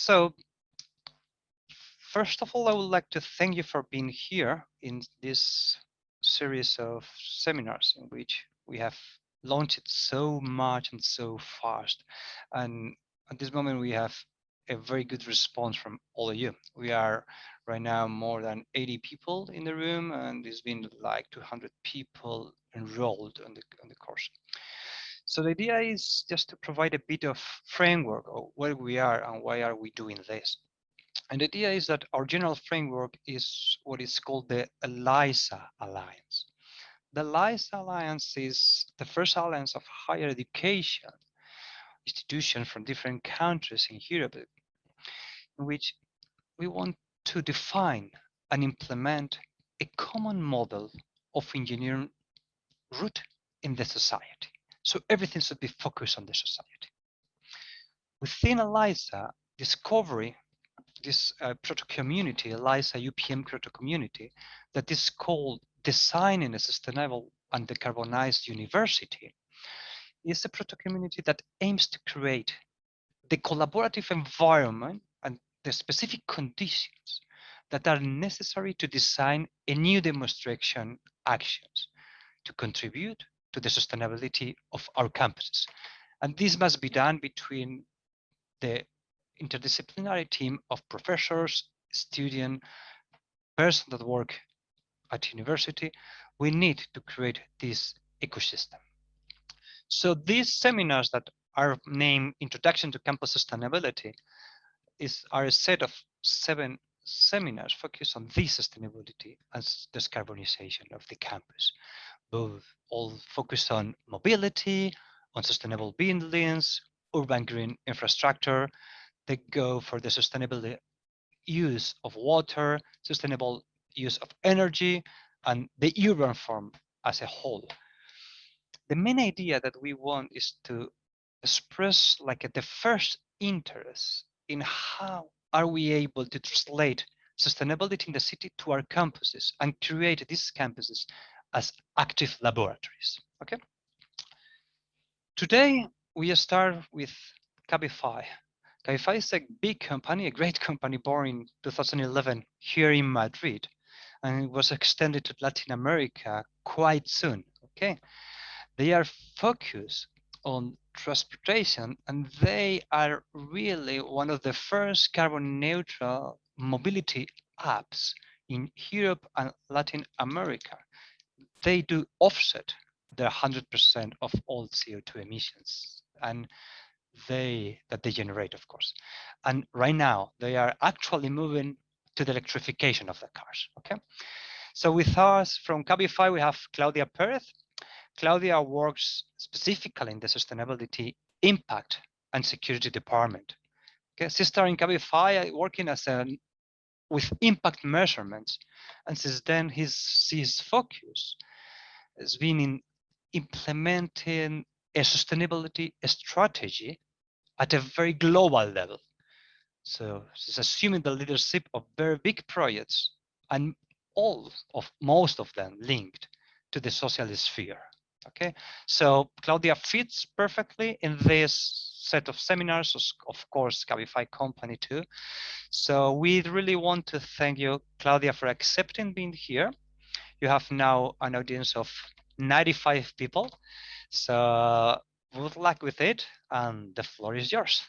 So, first of all, I would like to thank you for being here in this series of seminars in which we have launched so much and so fast. And at this moment, we have a very good response from all of you. We are right now more than 80 people in the room, and there's been like 200 people enrolled on the course. So the idea is just to provide a bit of framework of where we are and why are we doing this. And the idea is that our general framework is what is called the EELISA Alliance. The EELISA Alliance is the first alliance of higher education institutions from different countries in Europe, in which we want to define and implement a common model of engineering root in the society. So everything should be focused on the society. Within ELISA, discovery, this proto community, ELISA UPM proto community, that is called Designing a Sustainable and Decarbonized University, is a proto community that aims to create the collaborative environment and the specific conditions that are necessary to design a new demonstration actions to contribute to the sustainability of our campuses. And this must be done between the interdisciplinary team of professors, students, persons that work at university. We need to create this ecosystem. So these seminars that are named Introduction to Campus Sustainability are a set of 7 seminars focused on the sustainability and decarbonization of the campus, both all focused on mobility, on sustainable buildings, urban green infrastructure. They go for the sustainable use of water, sustainable use of energy, and the urban form as a whole. The main idea that we want is to express like the first interest in how are we able to translate sustainability in the city to our campuses and create these campuses as active laboratories. Okay. Today we start with Cabify. Cabify is a big company, a great company born in 2011 here in Madrid, and it was extended to Latin America quite soon. Okay. They are focused on transportation, and they are really one of the first carbon neutral mobility apps in Europe and Latin America. They do offset their 100% of all CO2 emissions and that they generate, of course. And right now they are actually moving to the electrification of the cars. Okay. So with us from Cabify, we have Claudia Perez. Claudia works specifically in the sustainability, impact, and security department. Okay, she started in Cabify working with impact measurements, and since then his focus has been in implementing a sustainability strategy at a very global level. So she's assuming the leadership of very big projects, and most of them linked to the social sphere. Okay, so Claudia fits perfectly in this set of seminars, of course, Cabify company too. So we really want to thank you, Claudia, for accepting being here. You have now an audience of 95 people. So good luck with it, and the floor is yours.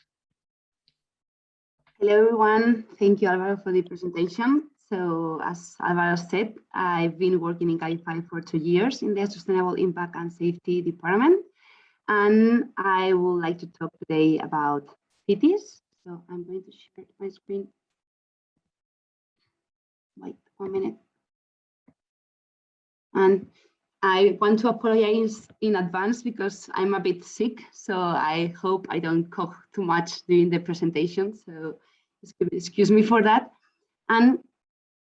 Hello, everyone. Thank you, Alvaro, for the presentation. So as Alvaro said, I've been working in Cabify for 2 years in the Sustainable Impact and Safety Department. And I would like to talk today about cities. So I'm going to share my screen. Wait 1 minute. And I want to apologize in advance because I'm a bit sick. So I hope I don't cough too much during the presentation. So excuse me for that. And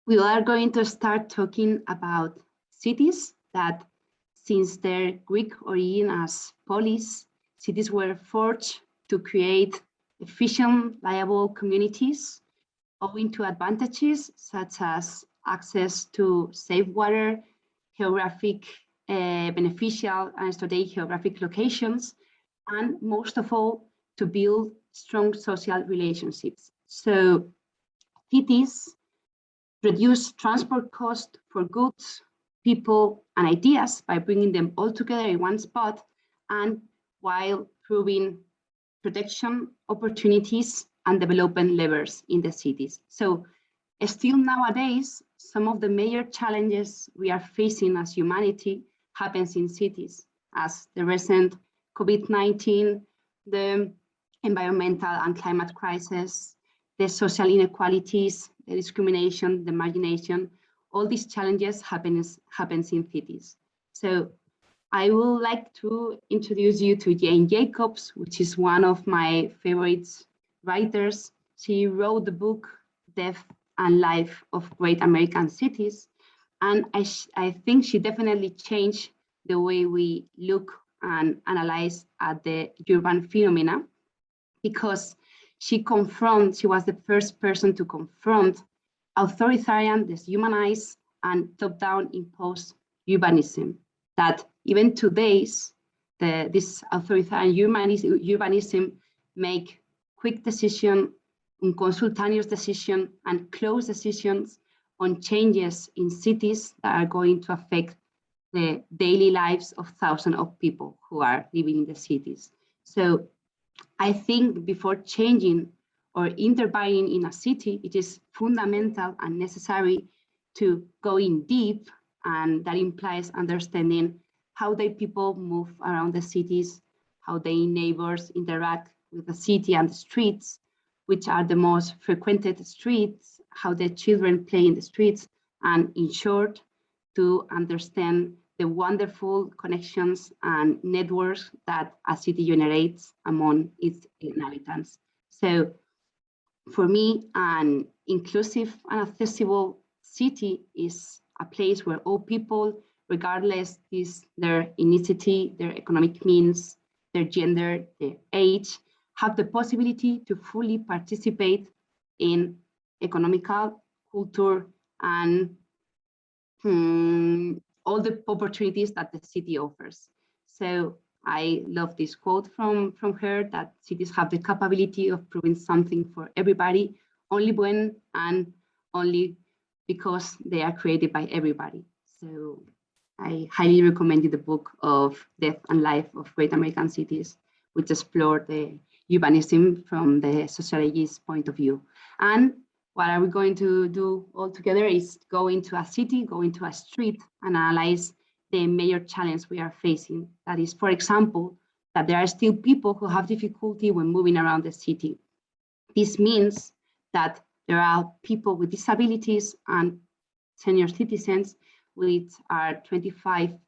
we are going to start talking about cities that, since their Greek origin as polis, cities were forged to create efficient, viable communities owing to advantages such as access to safe water, geographic, beneficial and strategic geographic locations, and most of all, to build strong social relationships. So cities reduce transport costs for goods, people, and ideas by bringing them all together in one spot, and while proving protection opportunities and development levers in the cities. So still nowadays, some of the major challenges we are facing as humanity happens in cities, as the recent COVID-19, the environmental and climate crisis, the social inequalities, the discrimination, the margination, all these challenges happens in cities. So I would like to introduce you to Jane Jacobs, which is one of my favorite writers. She wrote the book, Death and Life of Great American Cities. And I think she definitely changed the way we look and analyze at the urban phenomena, because she was the first person to confront authoritarian, deshumanized, and top-down imposed urbanism that even today's this authoritarian urbanism make quick decision, consultaneous decision, and close decisions on changes in cities that are going to affect the daily lives of thousands of people who are living in the cities. So I think before changing or intervening in a city, it is fundamental and necessary to go in deep, and that implies understanding how the people move around the cities, how their neighbors interact with the city and the streets, which are the most frequented streets, how the children play in the streets, and in short, to understand the wonderful connections and networks that a city generates among its inhabitants. So for me, an inclusive and accessible city is a place where all people, regardless their ethnicity, their economic means, their gender, their age, have the possibility to fully participate in economical, culture, and all the opportunities that the city offers. So I love this quote from her, that cities have the capability of proving something for everybody, only when and only because they are created by everybody. So I highly recommend you the book of Death and Life of Great American Cities, which explored the urbanism from the sociologist's point of view. And what are we going to do all together is go into a city, go into a street, and analyze the major challenge we are facing. That is, for example, that there are still people who have difficulty when moving around the city. This means that there are people with disabilities and senior citizens, which are 25%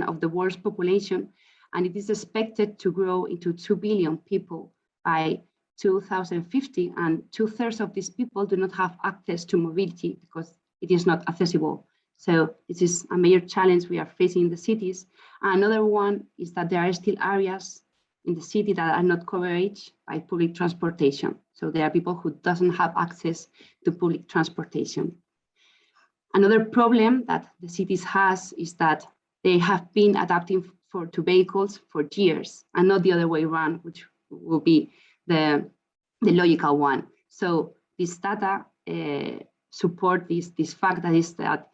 of the world's population, and it is expected to grow into 2 billion people by 2050, and 2/3 of these people do not have access to mobility because it is not accessible. So this is a major challenge we are facing in the cities. Another one is that there are still areas in the city that are not covered by public transportation. So there are people who doesn't have access to public transportation. Another problem that the cities has is that they have been adapting to vehicles for years, and not the other way around, which will be the logical one. So this data support this fact, that is that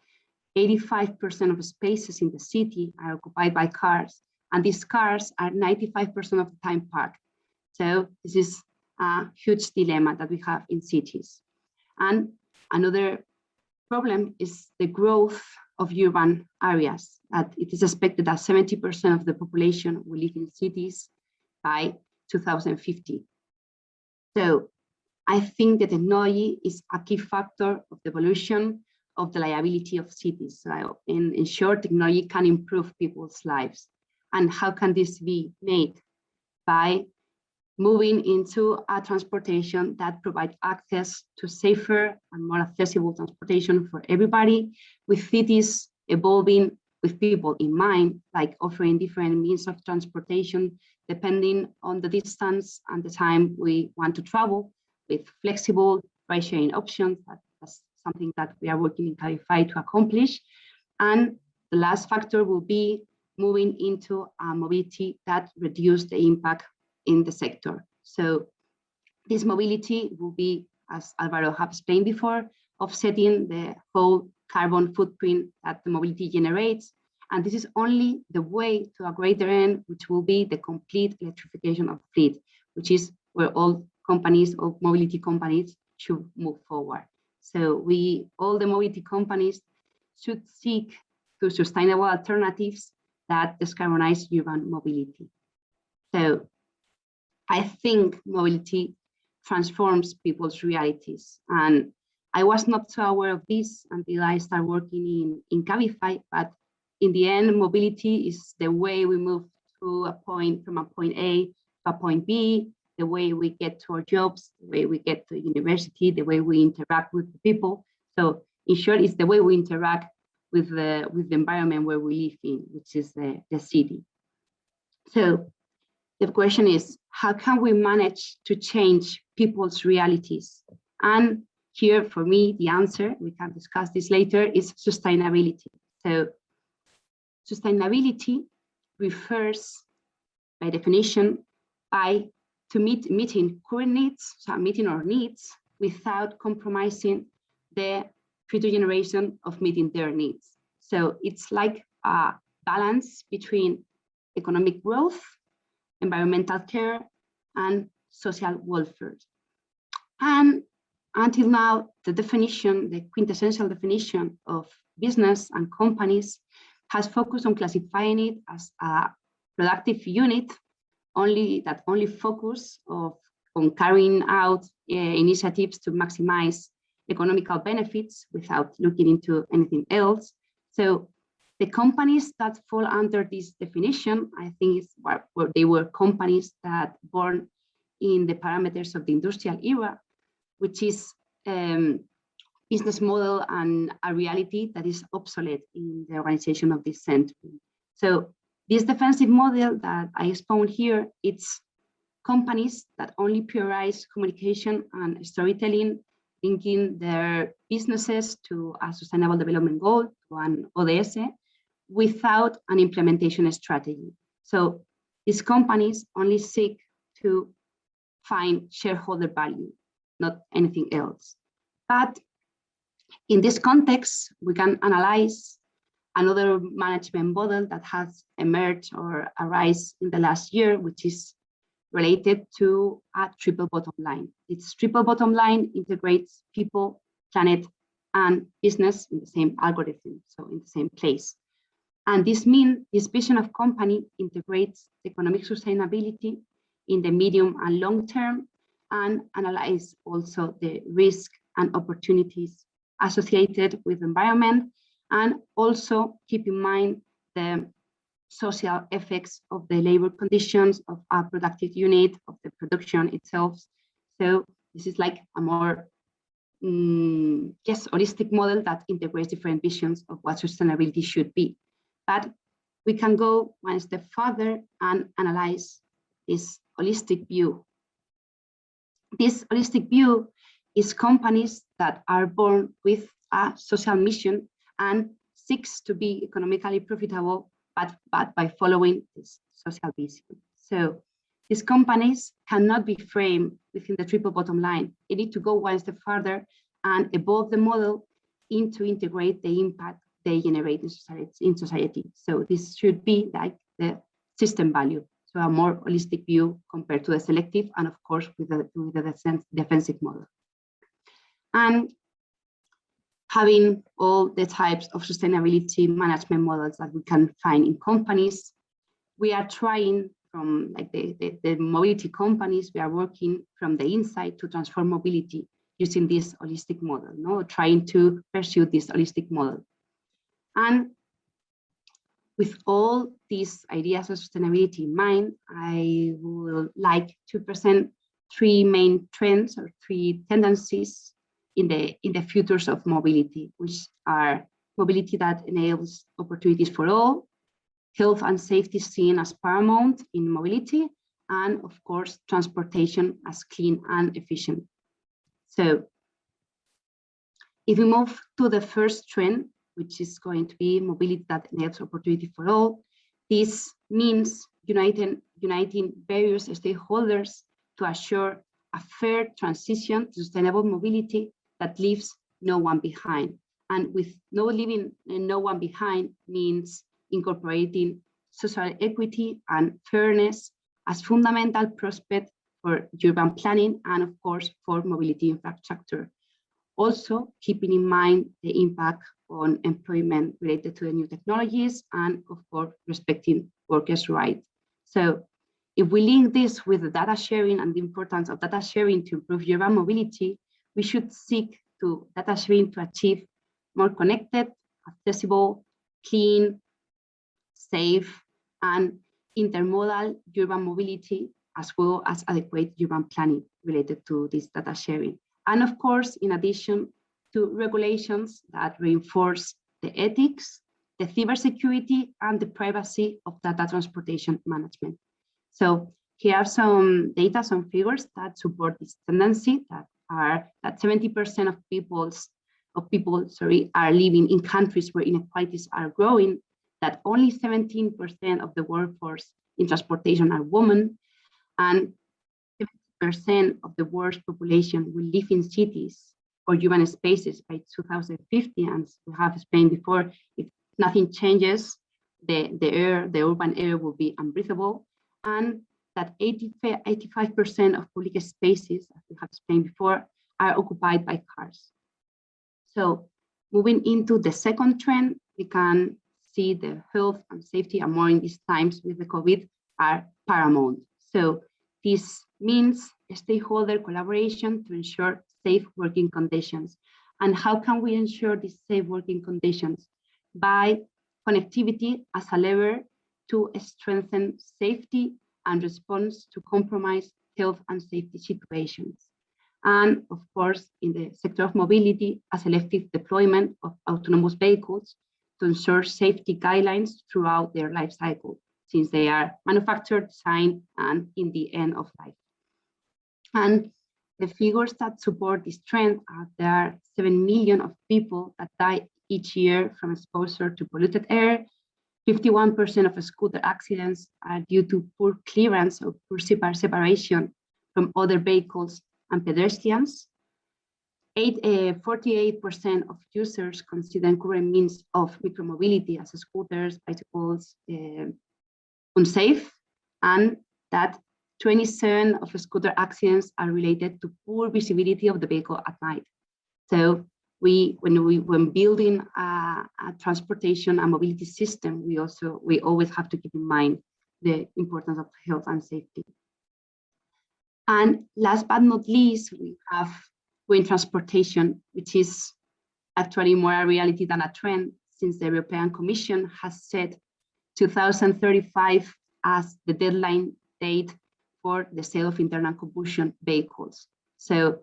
85% of spaces in the city are occupied by cars, and these cars are 95% of the time parked. So this is a huge dilemma that we have in cities. And another problem is the growth of urban areas, that it is expected that 70% of the population will live in cities by 2050. So I think that technology is a key factor of the evolution of the liability of cities. So in short, technology can improve people's lives. And how can this be made? By moving into a transportation that provides access to safer and more accessible transportation for everybody, with cities evolving with people in mind, like offering different means of transportation depending on the distance and the time we want to travel, with flexible ride-sharing options. That's something that we are working in Cabify to accomplish. And the last factor will be moving into a mobility that reduces the impact in the sector. So This mobility will be, as Alvaro have explained before, offsetting the whole carbon footprint that the mobility generates. And this is only the way to a greater end, which will be the complete electrification of the fleet, which is where all companies, all mobility companies should move forward. So all the mobility companies should seek to sustainable alternatives that decarbonize urban mobility. So I think mobility transforms people's realities. And I was not so aware of this until I started working in Cabify, but in the end, mobility is the way we move to a point, from a point A to a point B, the way we get to our jobs, the way we get to university, the way we interact with the people. So in short, it's the way we interact with the environment where we live in, which is the city. So the question is, how can we manage to change people's realities? And here, for me, the answer, we can discuss this later, is sustainability. So sustainability refers, by definition, to meeting current needs, so meeting our needs without compromising the future generation of meeting their needs. So it's like a balance between economic growth, environmental care, and social welfare. And until now, the definition, the quintessential definition of business and companies has focused on classifying it as a productive unit that only focus on carrying out initiatives to maximize economical benefits without looking into anything else. So the companies that fall under this definition, I think, they were companies that born in the parameters of the industrial era, which is business model and a reality that is obsolete in the organization of this century. So this defensive model that I expound here, it's companies that only prioritize communication and storytelling, linking their businesses to a sustainable development goal, to an ODS, without an implementation strategy. So these companies only seek to find shareholder value, not anything else. But in this context, we can analyze another management model that has emerged or arisen in the last year, which is related to a triple bottom line. Its triple bottom line integrates people, planet, and business in the same algorithm, so in the same place. And this means this vision of company integrates economic sustainability in the medium and long term, and analyze also the risk and opportunities associated with environment, and also keep in mind the social effects of the labor conditions of a productive unit, of the production itself. So this is like a more holistic model that integrates different visions of what sustainability should be. But we can go one step further and analyze this holistic view. This holistic view is companies that are born with a social mission and seeks to be economically profitable, but by following this social vision. So these companies cannot be framed within the triple bottom line. They need to go one step further and evolve the model into integrate the impact they generate in society. So this should be like the system value. So a more holistic view compared to the selective, and of course with the defensive model. And having all the types of sustainability management models that we can find in companies, we are trying from like the mobility companies, we are working from the inside to transform mobility using this holistic model, trying to pursue this holistic model. And with all these ideas of sustainability in mind, I would like to present three main trends or three tendencies in the futures of mobility, which are mobility that enables opportunities for all, health and safety seen as paramount in mobility, and of course, transportation as clean and efficient. So if we move to the first trend, which is going to be mobility that enables opportunity for all, this means uniting various stakeholders to assure a fair transition to sustainable mobility that leaves no one behind. And with leaving no one behind means incorporating social equity and fairness as fundamental prospect for urban planning and, of course, for mobility infrastructure. Also, keeping in mind the impact on employment related to the new technologies and, of course, respecting workers' rights. So if we link this with the data sharing and the importance of data sharing to improve urban mobility, we should seek to data sharing to achieve more connected, accessible, clean, safe, and intermodal urban mobility, as well as adequate urban planning related to this data sharing. And of course, in addition to regulations that reinforce the ethics, the cybersecurity, and the privacy of data transportation management. So here are some data, some figures that support this tendency, that 70% of people are living in countries where inequalities are growing, that only 17% of the workforce in transportation are women, and 70% of the world's population will live in cities or urban spaces by 2050. And as we have explained before, if nothing changes, the urban air will be unbreathable, and that 85% of public spaces, as we have explained before, are occupied by cars. So moving into the second trend, we can see the health and safety, and more in these times with the COVID, are paramount. So this means stakeholder collaboration to ensure safe working conditions. And how can we ensure these safe working conditions? By connectivity as a lever to strengthen safety and response to compromised health and safety situations. And of course, in the sector of mobility, a selective deployment of autonomous vehicles to ensure safety guidelines throughout their life cycle, since they are manufactured, designed, and in the end of life. And the figures that support this trend are there are 7 million of people that die each year from exposure to polluted air. 51% of scooter accidents are due to poor clearance or poor separation from other vehicles and pedestrians. 48% of users consider current means of micromobility as scooters, bicycles, unsafe, and that 27% of scooter accidents are related to poor visibility of the vehicle at night. So when building a transportation and mobility system, we always have to keep in mind the importance of health and safety. And last but not least, we have green transportation, which is actually more a reality than a trend, since the European Commission has set 2035 as the deadline date for the sale of internal combustion vehicles. So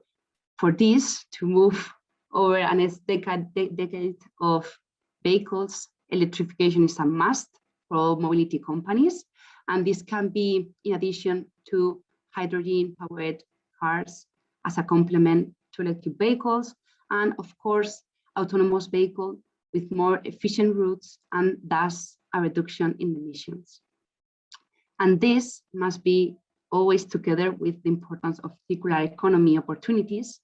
for this to move over a next decade of vehicles, electrification is a must for all mobility companies. And this can be in addition to hydrogen-powered cars as a complement to electric vehicles, and of course, autonomous vehicles with more efficient routes and thus a reduction in emissions. And this must be always together with the importance of circular economy opportunities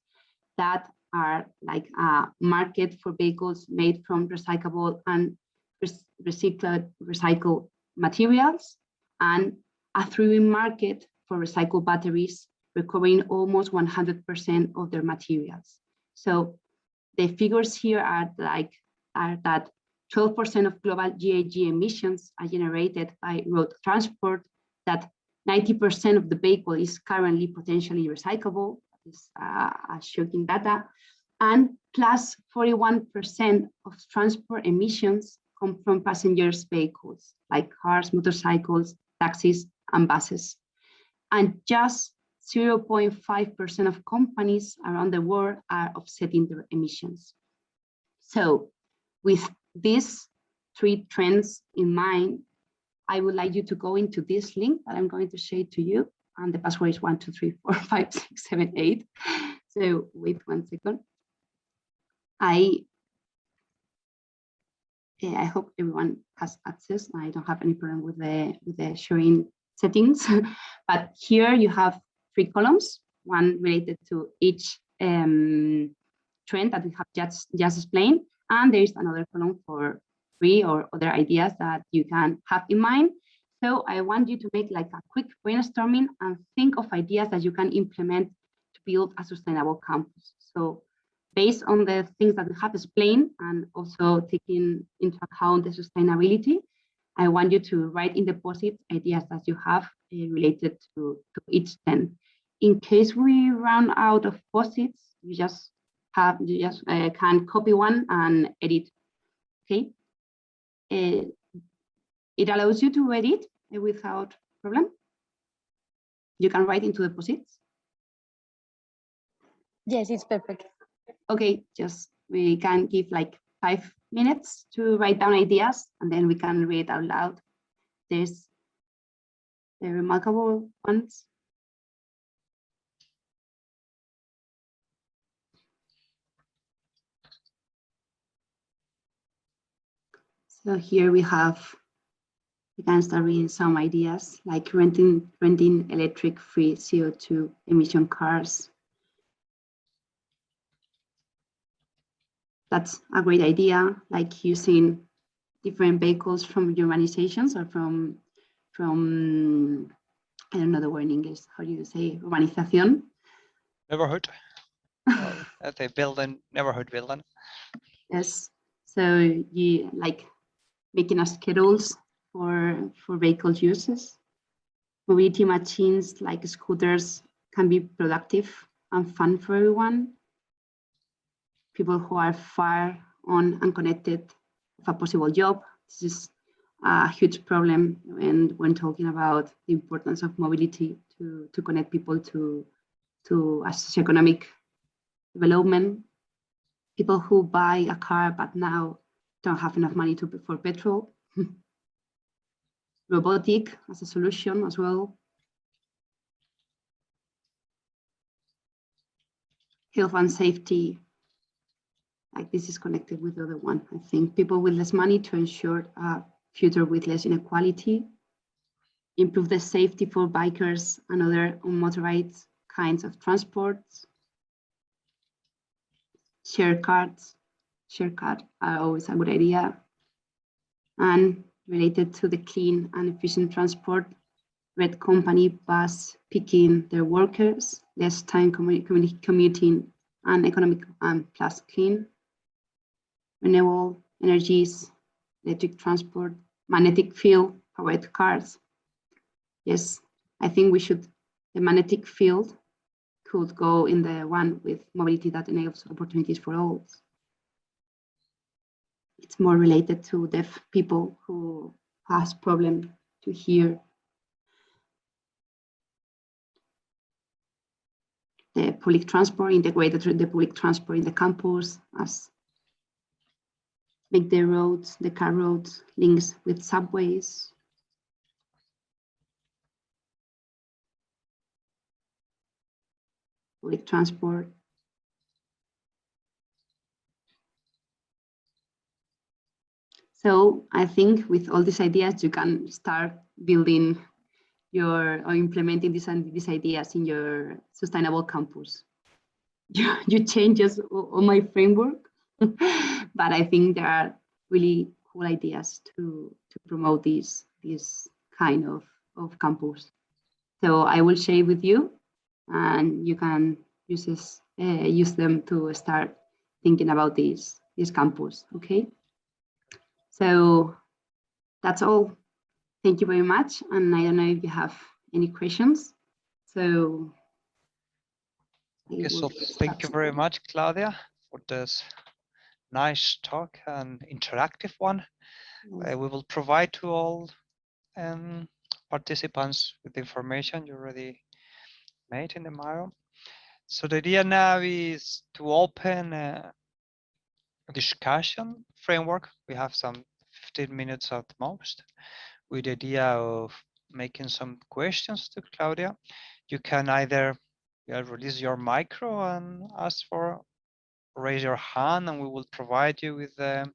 that are like a market for vehicles made from recyclable and recycled materials, and a thriving market for recycled batteries, recovering almost 100% of their materials. So the figures here are that 12% of global GHG emissions are generated by road transport, that 90% of the vehicle is currently potentially recyclable. That is shocking data. And plus 41% of transport emissions come from passengers vehicles, like cars, motorcycles, taxis, and buses. And just 0.5% of companies around the world are offsetting their emissions. So with these three trends in mind, I would like you to go into this link that I'm going to share to you. And the password is 1, 2, 3, 4, 5, 6, 7, 8. So wait 1 second. I hope everyone has access. I don't have any problem with the sharing settings. But here you have 3 columns. one related to each trend that we have just explained. And there is another column for 3 or other ideas that you can have in mind. So I want you to make like a quick brainstorming and think of ideas that you can implement to build a sustainable campus. So based on the things that we have explained and also taking into account the sustainability, I want you to write in the post-it ideas that you have related to each trend. In case we run out of post-its, you just can copy one and edit. Okay. It allows you to edit without problem. You can write into the post-its. Yes, it's perfect. Okay, just we can give like 5 minutes to write down ideas, and then we can read out loud. There's the remarkable ones. So here we can start reading some ideas like renting electric-free CO2 emission cars. That's a great idea, like using different vehicles from urbanizations or from I don't know the word in English. How do you say urbanización? Neighborhood. They build a neighborhood building. Yes. So you like making a schedules for vehicle uses. Mobility machines like scooters can be productive and fun for everyone. People who are far on and connected with a possible job. This is a huge problem when talking about the importance of mobility to connect people to a socioeconomic development. People who buy a car but now don't have enough money for petrol. Robotic as a solution as well. Health and safety, like this is connected with the other one. I think people with less money to ensure a future with less inequality. Improve the safety for bikers and other unmotorized kinds of transports. Share cars are always a good idea. And related to the clean and efficient transport, Red Company bus picking their workers, less time commuting, and economic and plus clean. Renewable energies, electric transport, magnetic field, powered cars. Yes, I think the magnetic field could go in the one with mobility that enables opportunities for all. It's more related to deaf people who has problem to hear. The public transport, integrated the public transport in the campus, as make the car roads links with subways. Public transport. So I think with all these ideas, you can start building or implementing these ideas in your sustainable campus. You changes on my framework, but I think there are really cool ideas to promote this kind of campus. So I will share with you, and you can use them to start thinking about this campus. Okay. So that's all. Thank you very much. And I don't know if you have any questions. So, Okay, so thank you very much, Claudia, for this nice talk and interactive one. Yes. We will provide to all participants with the information you already made in the mail. So the idea now is to open a discussion framework. We have some 15 minutes at most, with the idea of making some questions to Claudia. You can either release your micro and ask for, raise your hand, and we will provide you with the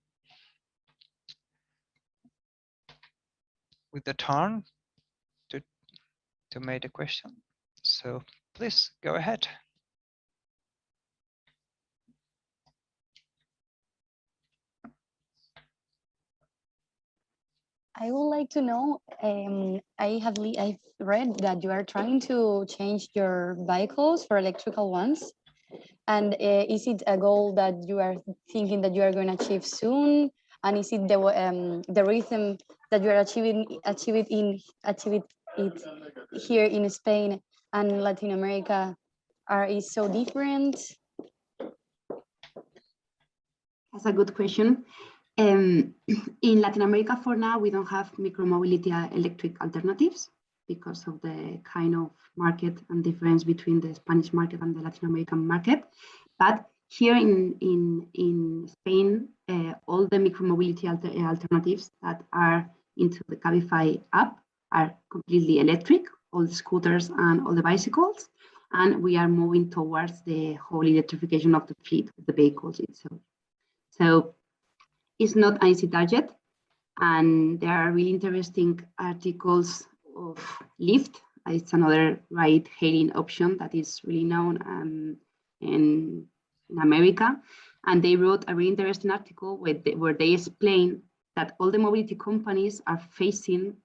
turn to make a question. So Please go ahead. I would like to know, I've read that you are trying to change your vehicles for electrical ones. And is it a goal that you are thinking that you are going to achieve soon? And is it the rhythm that you are achieving it here in Spain and Latin America is so different? That's a good question. In Latin America, for now, we don't have micromobility electric alternatives because of the kind of market and difference between the Spanish market and the Latin American market. But here in Spain, all the micromobility alternatives that are into the Cabify app are completely electric, all the scooters and all the bicycles. And we are moving towards the whole electrification of the fleet of the vehicles itself. So it's not an easy target. And there are really interesting articles of Lyft. It's another ride-hailing option that is really known in America. And they wrote a really interesting article where they explain that all the mobility companies are facing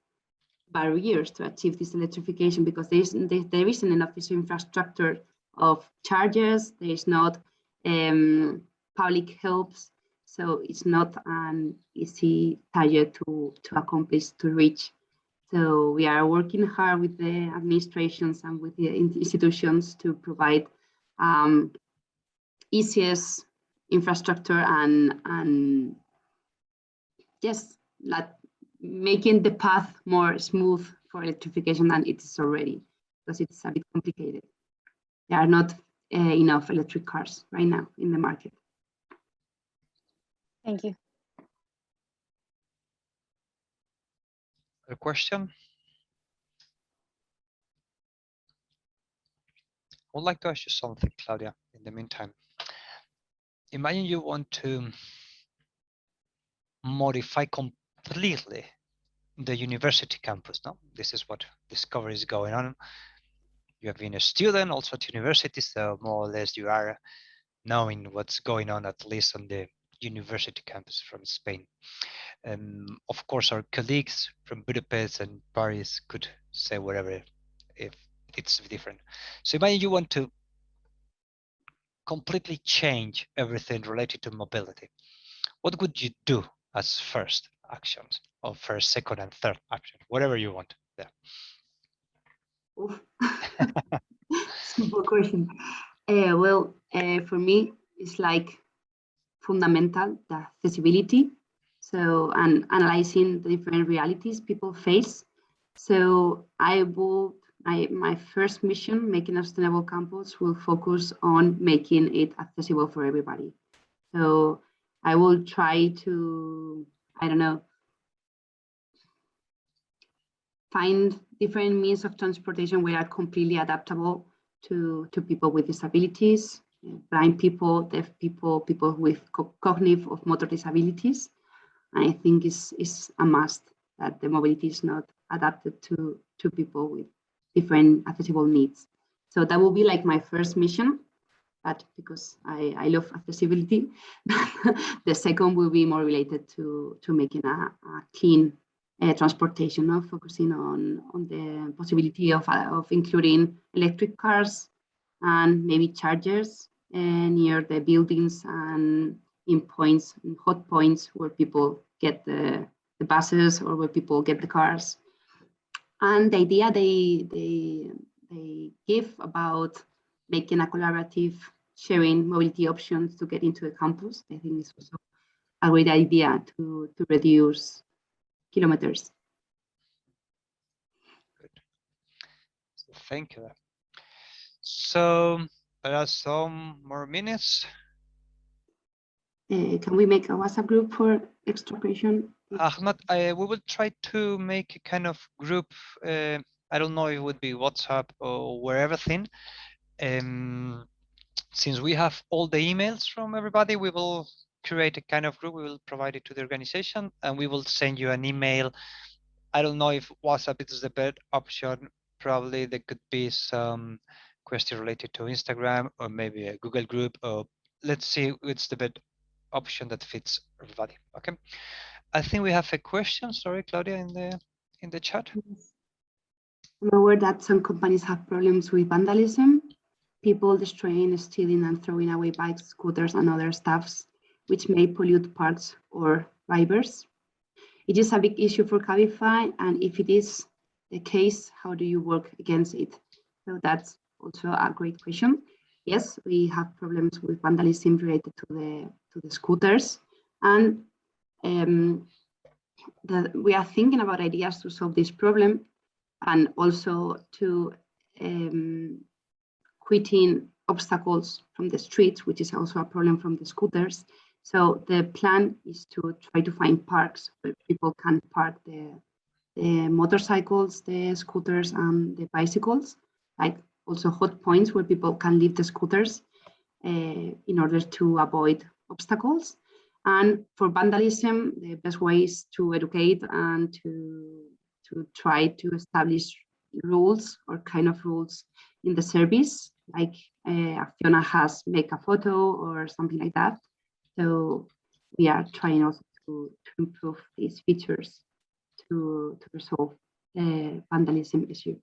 barriers to achieve this electrification because there isn't enough infrastructure of chargers, there is not public helps, so it's not an easy target to accomplish, to reach. So we are working hard with the administrations and with the institutions to provide easiest infrastructure and just like making the path more smooth for electrification than it is already, because it's a bit complicated. There are not enough electric cars right now in the market. Thank you. A question? I would like to ask you something, Claudia, in the meantime. Imagine you want to modify completely the university campus. No, this is what Discover is going on. You have been a student also at university, so more or less you are knowing what's going on, at least on the university campus from Spain. Of course, our colleagues from Budapest and Paris could say whatever if it's different. So imagine you want to completely change everything related to mobility. What would you do as first actions, or first, second, and third action, whatever you want there? Simple question. For me, it's like fundamental, the accessibility. So, and analyzing the different realities people face. So my first mission, making a sustainable campus, will focus on making it accessible for everybody. So I will try to, I don't know, find different means of transportation which are completely adaptable to people with disabilities, blind people, deaf people, people with cognitive or motor disabilities. And I think it's a must that the mobility is not adapted to people with different accessible needs. So that will be like my first mission, but because I love accessibility. The second will be more related to making a clean transportation, focusing on the possibility of including electric cars and maybe chargers near the buildings and in points, in hot points where people get the buses or where people get the cars. And the idea they give about making a collaborative sharing mobility options to get into the campus, I think is also a great idea to reduce kilometers. Good. So thank you. So there are some more minutes. Can we make a WhatsApp group for extra question? Ahmad, we will try to make a kind of group. I don't know if it would be WhatsApp or wherever thing. Since we have all the emails from everybody, we will create a kind of group. We will provide it to the organization, and we will send you an email. I don't know if WhatsApp is the best option. Probably there could be some question related to Instagram or maybe a Google group, or let's see what's the best option that fits everybody. Okay. I think we have a question. Sorry, Claudia, in the chat. I'm aware that some companies have problems with vandalism, people destroying, stealing, and throwing away bikes, scooters, and other stuffs, which may pollute parks or rivers. It is a big issue for Cabify, and if it is the case, how do you work against it? So that's also a great question. Yes, we have problems with vandalism related to the scooters, and we are thinking about ideas to solve this problem, and also to quitting obstacles from the streets, which is also a problem from the scooters. So the plan is to try to find parks where people can park the motorcycles, the scooters, and the bicycles, like also hot points where people can leave the scooters in order to avoid obstacles. And for vandalism, the best way is to educate and to try to establish rules or kind of rules in the service, like Fiona has make a photo or something like that. So we are trying also to improve these features to resolve the vandalism issue.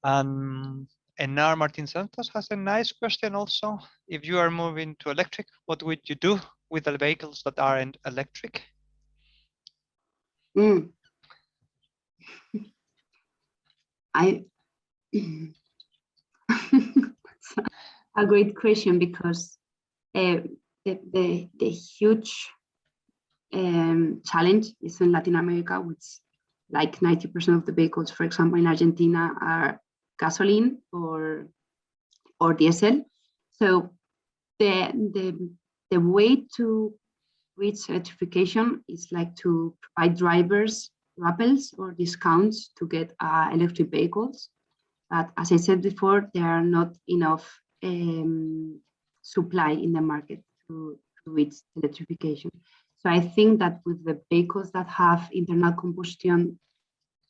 And now Martin Santos has a nice question also. If you are moving to electric, what would you do with the vehicles that aren't electric? A great question, because the huge challenge is in Latin America, which like 90% of the vehicles, for example, in Argentina, are gasoline or diesel. So the way to reach certification is like to provide drivers rappels or discounts to get electric vehicles. But as I said before, there are not enough supply in the market to reach electrification. So I think that with the vehicles that have internal combustion,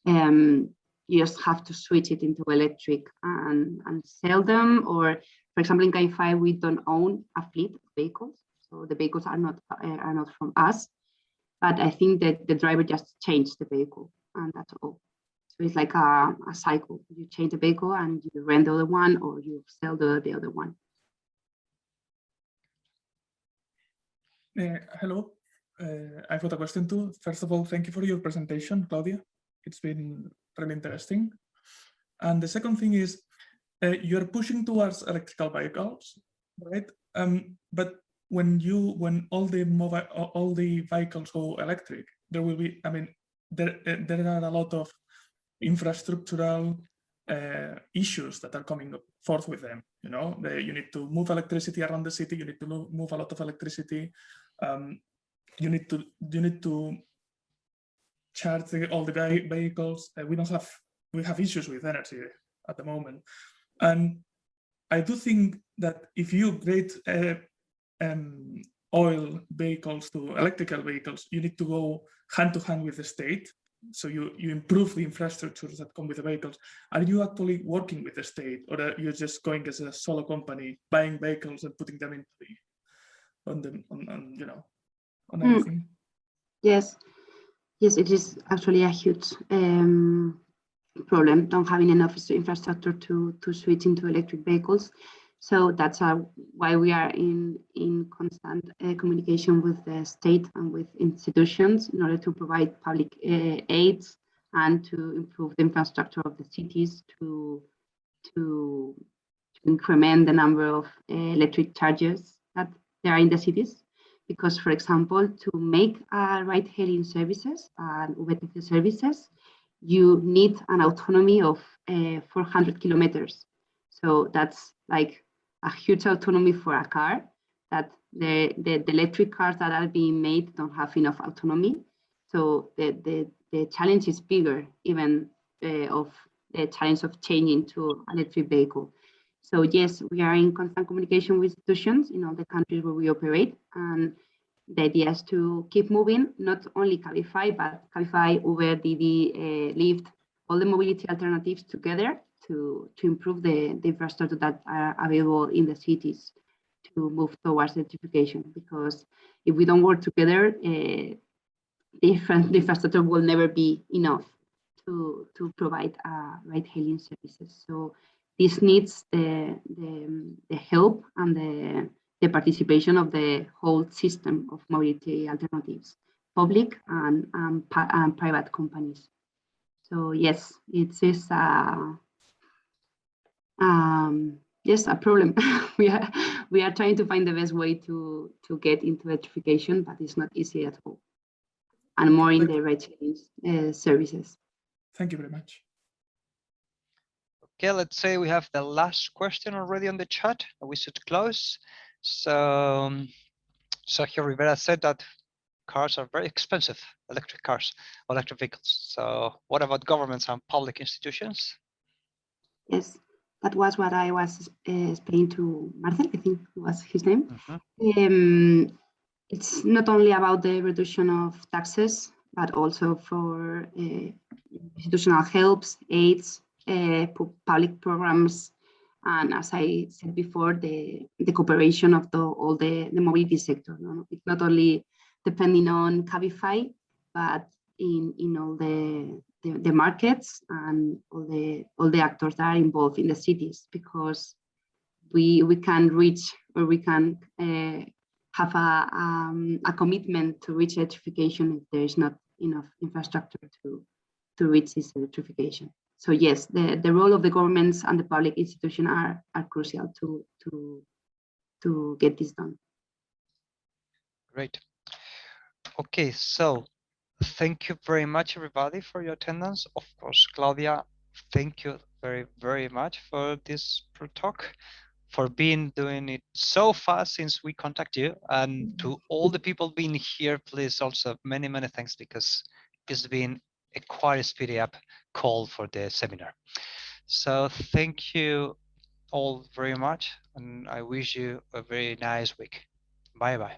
you just have to switch it into electric and sell them. Or, for example, in Cabify, we don't own a fleet of vehicles, so the vehicles are not from us. But I think that the driver just changed the vehicle, and that's all. So it's like a cycle. You change the vehicle and you rent the other one, or you sell the other one. Hello, I've got a question too. First of all, thank you for your presentation, Claudia. It's been really interesting. And the second thing is, you're pushing towards electrical vehicles, right? But when all the vehicles go electric, there will be, I mean, there are a lot of infrastructural issues that are coming forth with them. You know, you need to move electricity around the city. You need to move a lot of electricity. You need to charge all the vehicles. We have issues with energy at the moment, and I do think that if you upgrade oil vehicles to electrical vehicles, you need to go hand to hand with the state. So you improve the infrastructures that come with the vehicles. Are you actually working with the state, or are you just going as a solo company, buying vehicles and putting them into on everything? Yes, it is actually a huge problem, not having enough infrastructure to switch into electric vehicles. So that's why we are in constant communication with the state and with institutions in order to provide public aids and to improve the infrastructure of the cities to increment the number of electric chargers that there are in the cities. Because, for example, to make ride-hailing services and VTC services, you need an autonomy of 400 kilometers. So that's like a huge autonomy for a car, that the electric cars that are being made don't have enough autonomy. So the challenge is bigger even of the challenge of changing to electric vehicle. So yes, we are in constant communication with institutions in all the countries where we operate, and the idea is to keep moving, not only Cabify, but Cabify, Uber, Didi, Lyft, all the mobility alternatives together to improve the infrastructure that are available in the cities to move towards electrification. Because if we don't work together, the infrastructure will never be enough to provide ride-hailing services. So this needs the help and the participation of the whole system of mobility alternatives, public and private companies. So yes, it is yes, a problem. we are trying to find the best way to get into electrification, but it's not easy at all. And more in the ride-hailing services. Thank you very much. Okay, let's say we have the last question already on the chat. We should close. So Sergio Rivera said that cars are very expensive, electric cars, electric vehicles. So what about governments and public institutions? Yes, that was what I was explaining to Marcel, I think was his name. It's not only about the reduction of taxes, but also for institutional helps, aids, public programs, and as I said before, the cooperation of all the mobility sector. No? It's not only depending on Cabify, but in all the markets and all the actors that are involved in the cities, because we can reach, or we can have a commitment to reach electrification if there is not enough infrastructure to reach this electrification. So yes, the role of the governments and the public institutions are crucial to get this done. Great. Okay, so thank you very much, everybody, for your attendance. Of course, Claudia, thank you very, very much for this talk, for doing it so fast since we contact you, and to all the people being here, please also many thanks, because it's been a quite a speedy up call for the seminar. So thank you all very much, and I wish you a very nice week. Bye bye.